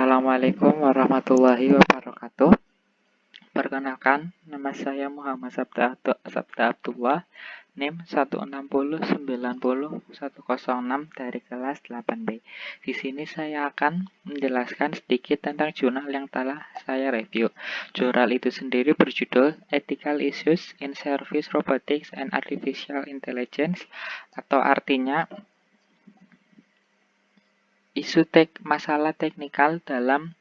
Assalamualaikum warahmatullahi wabarakatuh. Perkenalkan, nama saya Muhammad Sabda Abdullah, NIM 160900106 dari kelas 8B. Di sini saya akan menjelaskan sedikit tentang jurnal yang telah saya review. Jurnal itu sendiri berjudul Ethical Issues in Service Robotics and Artificial Intelligence, atau artinya masalah teknikal dalam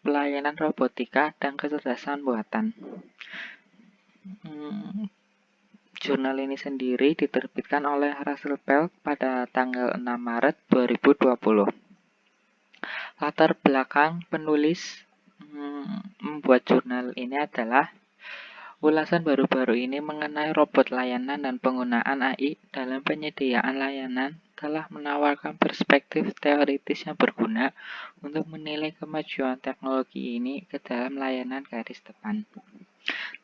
pelayanan robotika dan kecerdasan buatan. Jurnal ini sendiri diterbitkan oleh Russell Pelk pada tanggal 6 Maret 2020. Latar belakang penulis membuat jurnal ini adalah ulasan baru-baru ini mengenai robot layanan dan penggunaan AI dalam penyediaan layanan telah menawarkan perspektif teoritis yang berguna untuk menilai kemajuan teknologi ini ke dalam layanan garis depan.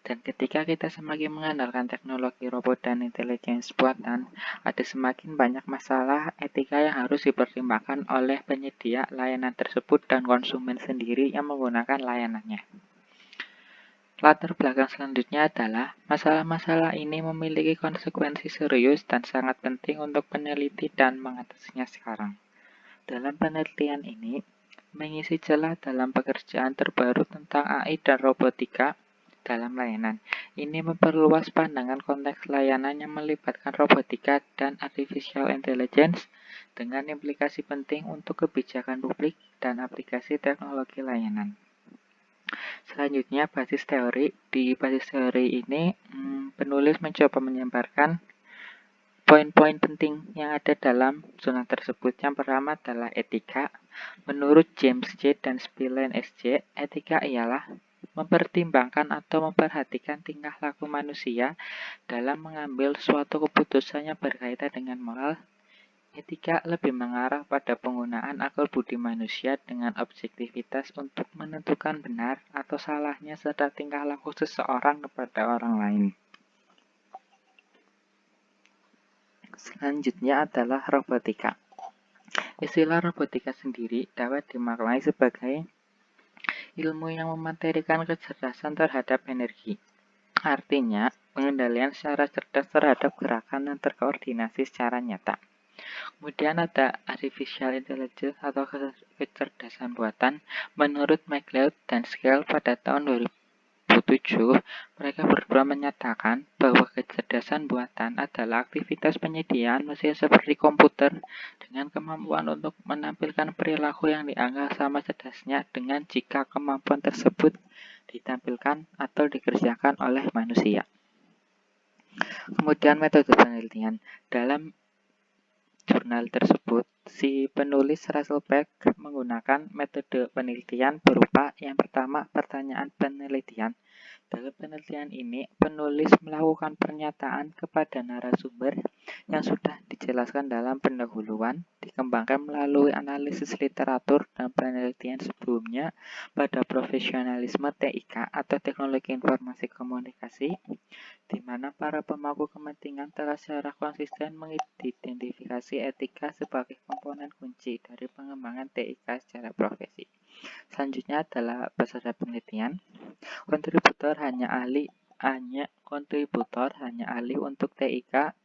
Dan ketika kita semakin mengandalkan teknologi robot dan intelijensi buatan, ada semakin banyak masalah etika yang harus dipertimbangkan oleh penyedia layanan tersebut dan konsumen sendiri yang menggunakan layanannya. Latar belakang selanjutnya adalah masalah-masalah ini memiliki konsekuensi serius dan sangat penting untuk peneliti dan mengatasinya sekarang. Dalam penelitian ini, mengisi celah dalam pekerjaan terbaru tentang AI dan robotika dalam layanan. Ini memperluas pandangan konteks layanan yang melibatkan robotika dan artificial intelligence dengan implikasi penting untuk kebijakan publik dan aplikasi teknologi layanan. Selanjutnya, basis teori. Di basis teori ini, penulis mencoba menyebarkan poin-poin penting yang ada dalam zona tersebut. Yang pertama adalah etika. Menurut James J. dan Spillane S.J., etika ialah mempertimbangkan atau memperhatikan tingkah laku manusia dalam mengambil suatu keputusan yang berkaitan dengan moral. Etika lebih mengarah pada penggunaan akal budi manusia dengan objektivitas untuk menentukan benar atau salahnya serta tingkah laku seseorang kepada orang lain. Selanjutnya adalah robotika. Istilah robotika sendiri dapat dimaknai sebagai ilmu yang mematerikan kecerdasan terhadap energi. Artinya, pengendalian secara cerdas terhadap gerakan dan terkoordinasi secara nyata. Kemudian ada artificial intelligence atau kecerdasan buatan. Menurut McLeod dan Scale pada tahun 2007, mereka berdua menyatakan bahwa kecerdasan buatan adalah aktivitas penyediaan mesin seperti komputer dengan kemampuan untuk menampilkan perilaku yang dianggap sama cerdasnya dengan jika kemampuan tersebut ditampilkan atau dikerjakan oleh manusia. Kemudian metode penelitian. Dalam jurnal tersebut, si penulis Russell Pelk menggunakan metode penelitian berupa yang pertama, pertanyaan penelitian. Dalam penelitian ini, penulis melakukan pernyataan kepada narasumber yang sudah dijelaskan dalam pendahuluan, dikembangkan melalui analisis literatur dan penelitian sebelumnya pada profesionalisme TIK atau Teknologi Informasi Komunikasi, di mana para pemangku kepentingan telah secara konsisten mengidentifikasi etika sebagai komponen kunci dari pengembangan TIK secara profesi. Selanjutnya adalah peserta penelitian. Kontributor hanya ahli untuk TIK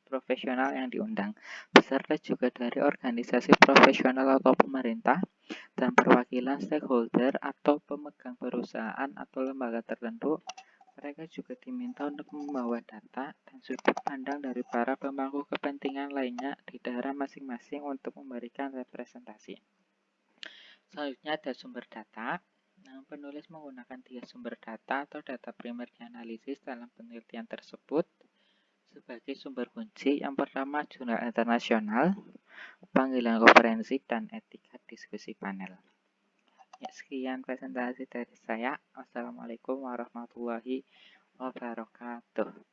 profesional yang diundang. Peserta juga dari organisasi profesional atau pemerintah dan perwakilan stakeholder atau pemegang perusahaan atau lembaga tertentu. Mereka juga diminta untuk membawa data dan sudut pandang dari para pemangku kepentingan lainnya di daerah masing-masing untuk memberikan representasi. Selanjutnya ada sumber data. Penulis menggunakan 3 sumber data atau data primer dianalisis dalam penelitian tersebut sebagai sumber kunci. Yang pertama, jurnal internasional, panggilan konferensi, dan etika diskusi panel. Sekian presentasi dari saya. Wassalamualaikum warahmatullahi wabarakatuh.